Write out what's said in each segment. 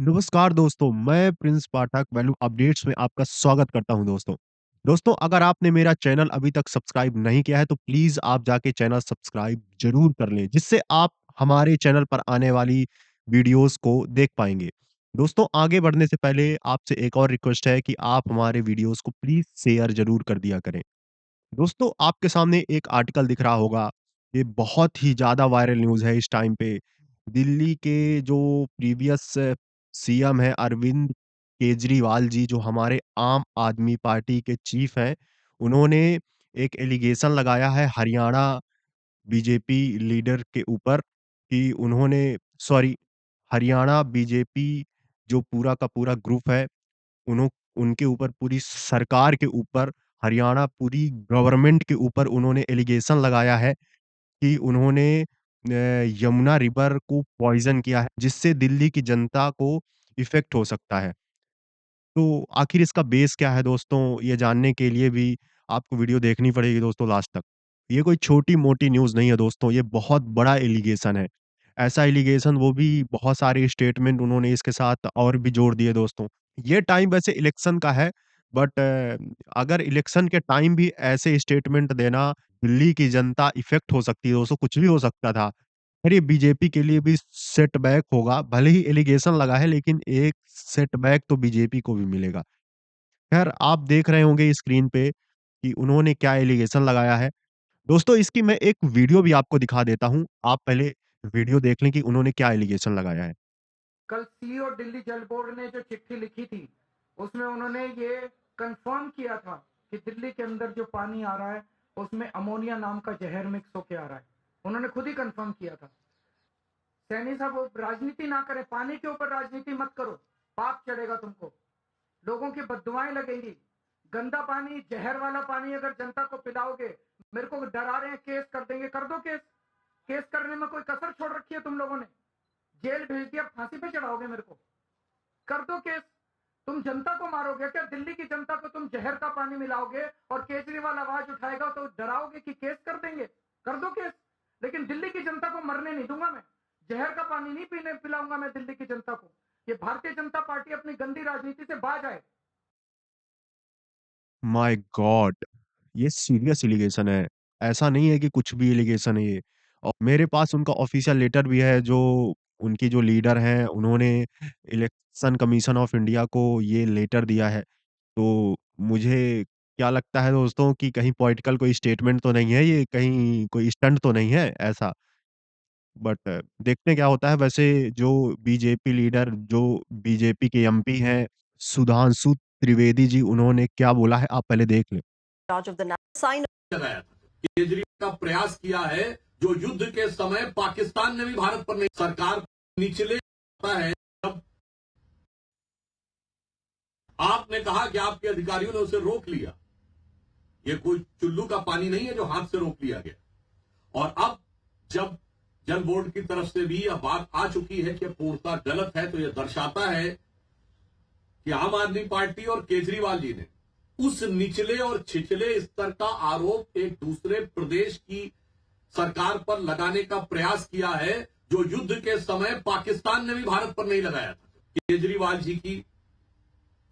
नमस्कार दोस्तों, मैं प्रिंस पाठक वैल्यू अपडेट्स में आपका स्वागत करता हूं दोस्तों। दोस्तों, अगर आपने मेरा चैनल अभी तक सब्सक्राइब नहीं किया है तो प्लीज़ आप जाके चैनल सब्सक्राइब ज़रूर कर लें, जिससे आप हमारे चैनल पर आने वाली वीडियोज़ को देख पाएँगे। दोस्तों, आगे बढ़ने से पहले आपसे एक और रिक्वेस्ट है कि आप हमारे वीडियोज़ को प्लीज़ शेयर ज़रूर कर दिया करें। दोस्तों, आपके सामने एक आर्टिकल दिख रहा होगा, ये बहुत ही ज़्यादा वायरल न्यूज़ है इस टाइम पे। दिल्ली के जो प्रीवियस सीएम हैं अरविंद केजरीवाल जी, जो हमारे आम आदमी पार्टी के चीफ हैं, उन्होंने एक एलिगेशन लगाया है हरियाणा बीजेपी लीडर के ऊपर कि उन्होंने सॉरी हरियाणा बीजेपी जो पूरा का पूरा ग्रुप है, उन्हों उनके ऊपर पूरी सरकार के ऊपर, हरियाणा पूरी गवर्नमेंट के ऊपर उन्होंने एलिगेशन लगाया है कि उन्होंने यमुना रिवर को पॉइज़न किया है, जिससे दिल्ली की जनता को इफ़ेक्ट हो सकता है। तो आखिर इसका बेस क्या है दोस्तों, ये जानने के लिए भी आपको वीडियो देखनी पड़ेगी दोस्तों लास्ट तक। ये कोई छोटी-मोटी न्यूज़ नहीं है दोस्तों, ये बहुत बड़ा एलिगेशन है। ऐसा एलिगेशन वो भी बहुत सारे स्टेटमेंट उन्होंने इसके साथ और भी जोड़ दिए दोस्तों। ये टाइम वैसे इलेक्शन का है बट अगर इलेक्शन के टाइम भी ऐसे स्टेटमेंट देना, दिल्ली की जनता इफ़ेक्ट हो सकती है दोस्तों, कुछ भी हो सकता था। फिर ये बीजेपी के लिए भी सेटबैक होगा, भले ही एलिगेशन लगा है लेकिन एक सेटबैक तो बीजेपी को भी मिलेगा। ख़ैर आप देख रहे होंगे स्क्रीन पे कि उन्होंने क्या एलिगेशन लगाया है। दोस्तों इसकी मैं एक वीडियो भी आपको दिखा देता हूँ। आप पहले वीडियो देख लें कि उन्होंने क्या एलिगेशन लगाया है। कल सीईओ दिल्ली जल बोर्ड ने जो चिट्ठी लिखी थी उसमें उन्होंने ये कंफर्म किया था कि दिल्ली के अंदर जो पानी आ रहा है उसमें अमोनिया नाम का जहर मिक्स होके आ रहा है। उन्होंने खुद ही कंफर्म किया था। सैनी साहब वो राजनीति ना करें, पानी के ऊपर राजनीति मत करो, पाप चढ़ेगा तुमको, लोगों की बददुआएं लगेंगी। गंदा पानी, जहर वाला पानी अगर जनता को पिलाओगे, मेरे को डरा रहे हैं केस कर देंगे, कर दो केस। केस करने में कोई कसर छोड़ रखी है तुम लोगों ने? जेल भेज दिया, फांसी पे चढ़ाओगे मेरे को? कर दो केस। तुम जनता को मारोगे क्या? दिल्ली की जनता को तुम जहर का पानी मिलाओगे और केजरीवाल आवाज उठाएगा तो डराओगे कि केस कर देंगे? कर दो केस, लेकिन दिल्ली की जनता को मरने नहीं दूंगा मैं। जहर का पानी नहीं पीने पिलाऊंगा मैं दिल्ली की जनता को। ये भारतीय जनता पार्टी अपनी गंदी राजनीति से बाज आए। My God! ये सीरियस एलिगेशन है। ऐसा नहीं है कि कुछ भी एलिगेशन है ये। और मेरे पास उनका ऑफ़िशियल लेटर भी है जो उनकी जो लीडर हैं उन्होंने इलेक्शन कमीशन ऑफ इंडिया को ये लेटर दिया है। तो मुझे क्या लगता है दोस्तों कि कहीं पॉलिटिकल कोई स्टेटमेंट तो नहीं है ये, कहीं कोई स्टंट तो नहीं है ऐसा? बट देखते हैं क्या होता है। वैसे जो बीजेपी लीडर जो बीजेपी के एमपी हैं, सुधांशु त्रिवेदी जी उन्होंने क्या बोला है आप पहले देख लें। Charge of the sign लगाया था। केजरीवाल का प्रयास किया है जो युद्ध के समय पाकिस्तान ने भी भारत पर नहीं। सरकार निचले आता है जब आपने कहा कि आपके अधिकारियों ने उसे रोक लिया। ये कोई चुल्लू का पानी नहीं है जो हाथ से रोक लिया गया। और अब जब जल बोर्ड की तरफ से भी यह बात आ चुकी है कि पूर्णतः गलत है, तो यह दर्शाता है कि आम आदमी पार्टी और केजरीवाल जी ने उस निचले और छिचले स्तर का आरोप एक दूसरे प्रदेश की सरकार पर लगाने का प्रयास किया है जो युद्ध के समय पाकिस्तान ने भी भारत पर नहीं लगाया था। केजरीवाल जी की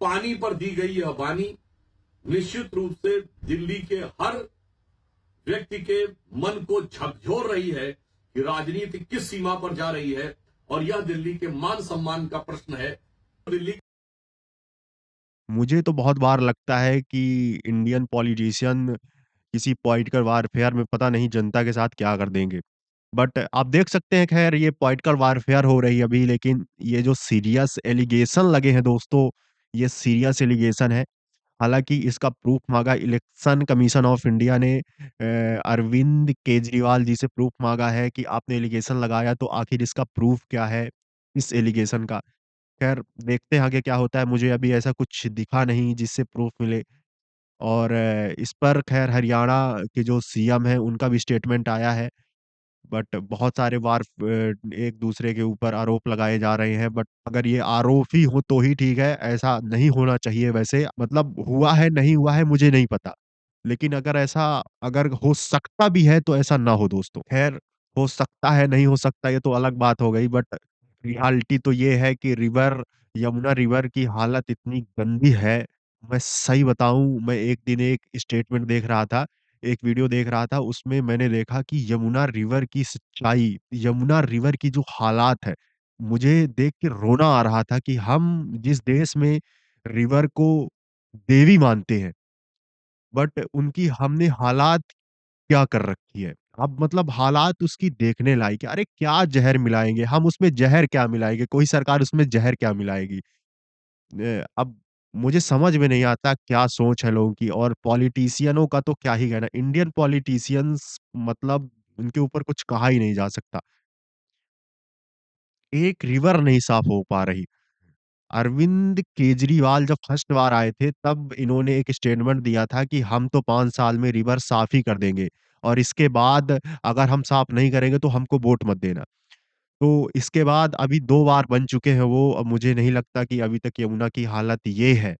पानी पर दी गई यह वाणी निश्चित रूप से दिल्ली के हर व्यक्ति के मन को झकझोर रही है कि राजनीति किस सीमा पर जा रही है, और यह दिल्ली के मान सम्मान का प्रश्न है। दिल्ली मुझे तो बहुत बार लगता है कि इंडियन पॉलिटिशियन किसी पॉलिटिकल वारफेयर में पता नहीं जनता के साथ क्या कर देंगे। बट आप देख सकते हैं ख़ैर ये पॉलिटिकल वारफेयर हो रही है अभी, लेकिन ये जो सीरियस एलिगेशन लगे हैं दोस्तों, ये सीरियस एलिगेशन है। हालाँकि इसका प्रूफ़ माँगा इलेक्शन कमीशन ऑफ इंडिया ने अरविंद केजरीवाल जी से प्रूफ़ माँगा है कि आपने एलिगेशन लगाया, तो आखिर इसका प्रूफ़ क्या है इस एलिगेशन का? ख़ैर देखते हैं आगे क्या होता है। मुझे अभी ऐसा कुछ दिखा नहीं जिससे प्रूफ़ मिले। और इस पर ख़ैर हरियाणा के जो सीएम हैं उनका भी स्टेटमेंट आया है। बट बहुत सारे एक-दूसरे के ऊपर आरोप लगाए जा रहे हैं, बट अगर ये आरोप ही हो तो ही ठीक है, ऐसा नहीं होना चाहिए वैसे। मतलब हुआ है, नहीं हुआ है मुझे नहीं पता। लेकिन अगर हो सकता भी है तो ऐसा ना हो दोस्तों। ख़ैर हो सकता है, नहीं हो सकता ये तो अलग बात हो गई, बट रियलिटी तो ये है कि रिवर यमुना रिवर की हालत इतनी गंदी है, मैं सही बताऊँ, मैं एक दिन एक स्टेटमेंट देख रहा था, एक वीडियो देख रहा था, उसमें मैंने देखा कि यमुना रिवर की सच्चाई, यमुना रिवर की जो हालात है, मुझे देख के रोना आ रहा था कि हम जिस देश में रिवर को देवी मानते हैं, बट उनकी हमने हालात क्या कर रखी है। अब मतलब हालात उसकी देखने लायक है। अरे क्या ज़हर मिलाएँगे? हम उसमें ज़हर क्या मिलाएँगे? कोई सरकार उसमें ज़हर क्या मिलाएगी? अब मुझे समझ में नहीं आता क्या सोच है लोगों की, और पॉलिटिशियनों का तो क्या ही कहना। इंडियन पॉलिटिशियंस मतलब उनके ऊपर कुछ कहा ही नहीं जा सकता। एक रिवर नहीं साफ हो पा रही। अरविंद केजरीवाल जब फर्स्ट बार आए थे, तब इन्होंने एक स्टेटमेंट दिया था कि हम तो 5 साल में रिवर साफ ही कर देंगे, और इसके बाद अगर हम साफ नहीं करेंगे तो हमको वोट मत देना। तो इसके बाद अभी 2 बार बन चुके हैं वो, अब मुझे नहीं लगता कि अभी तक यमुना की हालत ये है।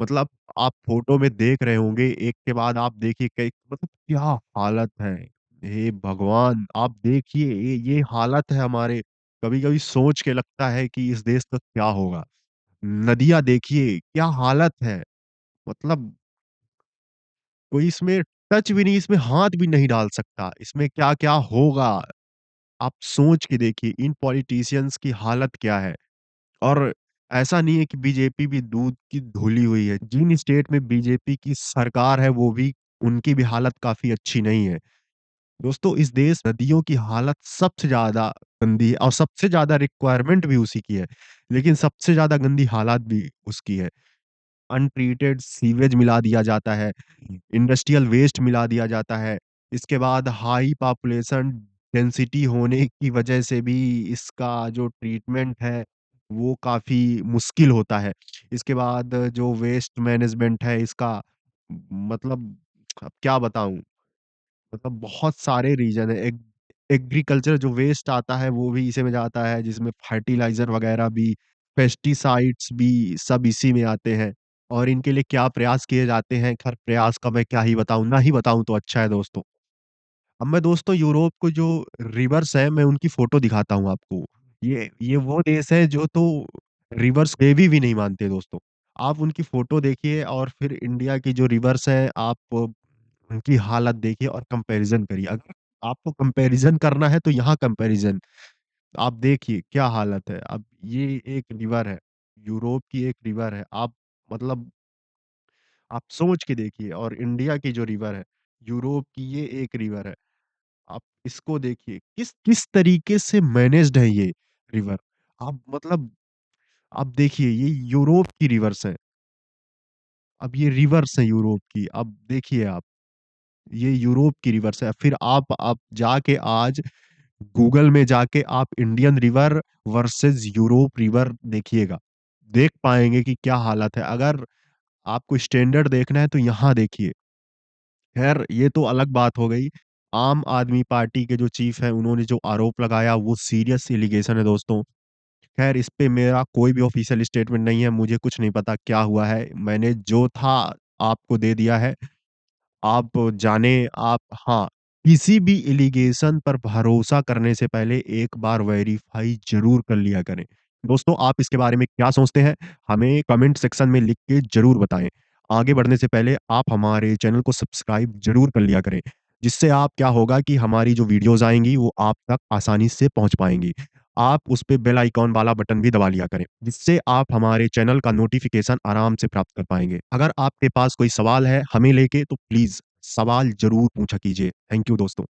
मतलब आप फ़ोटो में देख रहे होंगे, एक के बाद आप देखिए कई, मतलब क्या हालत है। हे भगवान! आप देखिए ये हालत है हमारे, कभी-कभी सोच के लगता है कि इस देश का क्या होगा? नदियाँ देखिए, क्या हालत है। मतलब कोई इसमें टच भी नहीं, इसमें हाथ भी नहीं डाल सकता। इसमें क्या-क्या होगा? आप सोच के देखिए इन पॉलिटिशियंस की हालत क्या है। और ऐसा नहीं है कि बीजेपी भी दूध की धुली हुई है। जिन स्टेट में बीजेपी की सरकार है, वो भी, उनकी भी हालत काफ़ी अच्छी नहीं है। दोस्तों, इस देश नदियों की हालत सबसे ज़्यादा गंदी है, और सबसे ज़्यादा रिक्वायरमेंट भी उसी की है, लेकिन सबसे ज़्यादा गंदी हालात भी उसकी है। अनट्रीटेड सीवेज मिला दिया जाता है, इंडस्ट्रियल वेस्ट मिला दिया जाता है। इसके बाद हाई पॉपुलेशन डेंसिटी होने की वजह से भी इसका जो ट्रीटमेंट है, वो काफ़ी मुश्किल होता है। इसके बाद जो वेस्ट मैनेजमेंट है इसका, मतलब अब क्या बताऊँ? मतलब बहुत सारे रीज़न है। एग्रीकल्चर जो वेस्ट आता है वो भी इसी में जाता है, जिसमें फर्टिलाइज़र वगैरह भी, पेस्टिसाइड्स भी सब इसी में आते हैं, और इनके लिए क्या प्रयास किए जाते हैं, खैर प्रयास का मैं क्या ही बताऊँ, ना ही बताऊँ तो अच्छा है दोस्तों। अब मैं दोस्तों यूरोप को जो रिवर्स है, मैं उनकी फ़ोटो दिखाता हूँ आपको। ये वो देश है जो तो रिवर्स देवी भी नहीं मानते दोस्तों। आप उनकी फ़ोटो देखिए और फिर इंडिया की जो रिवर्स है, आप उनकी हालत देखिए और कंपैरिज़न करिए। अगर आपको कंपैरिज़न करना है तो यहाँ कंपैरिज़न, आप देखिए क्या हालत है। अब ये एक रिवर है, यूरोप की एक रिवर है। आप मतलब आप सोच के देखिए, और इंडिया की जो रिवर है, यूरोप की ये एक रिवर है। आप इसको देखिए, किस किस तरीके से मैनेज्ड है ये रिवर। आप मतलब आप देखिए, ये यूरोप की रिवर्स है। अब ये रिवर्स है यूरोप की, अब देखिए आप, ये यूरोप की रिवर्स है। फिर आप जाके आज गूगल में जाके आप Indian river versus Europe river देखिएगा। देख पाएँगे कि क्या हालत है। अगर आपको स्टैंडर्ड देखना है तो यहाँ देखिए। ख़ैर ये तो अलग बात हो गई। आम आदमी पार्टी के जो चीफ़ हैं, उन्होंने जो आरोप लगाया वो सीरियस एलिगेशन है दोस्तों। ख़ैर इस पे मेरा कोई भी ऑफ़िशियल स्टेटमेंट नहीं है, मुझे कुछ नहीं पता क्या हुआ है। मैंने जो था आपको दे दिया है। आप जानें, आप, हाँ, किसी भी एलिगेशन पर भरोसा करने से पहले एक बार वेरीफ़ाई ज़रूर कर लिया करें। दोस्तों, आप इसके बारे में क्या सोचते हैं? हमें कमेंट सेक्शन में लिख के ज़रूर बताएँ। आगे बढ़ने से पहले आप हमारे चैनल को सब्सक्राइब ज़रूर कर लिया करें, जिससे आप क्या होगा कि हमारी जो वीडियोज़ आएँगी वो आप तक आसानी से पहुँच पाएँगी। आप उस पे बेल आइकॉन वाला बटन भी दबा लिया करें, जिससे आप हमारे चैनल का नोटिफ़िकेशन आराम से प्राप्त कर पाएँगे। अगर आपके पास कोई सवाल है हमें लेके, तो प्लीज़ सवाल ज़रूर पूछा कीजिए। थैंक यू दोस्तों।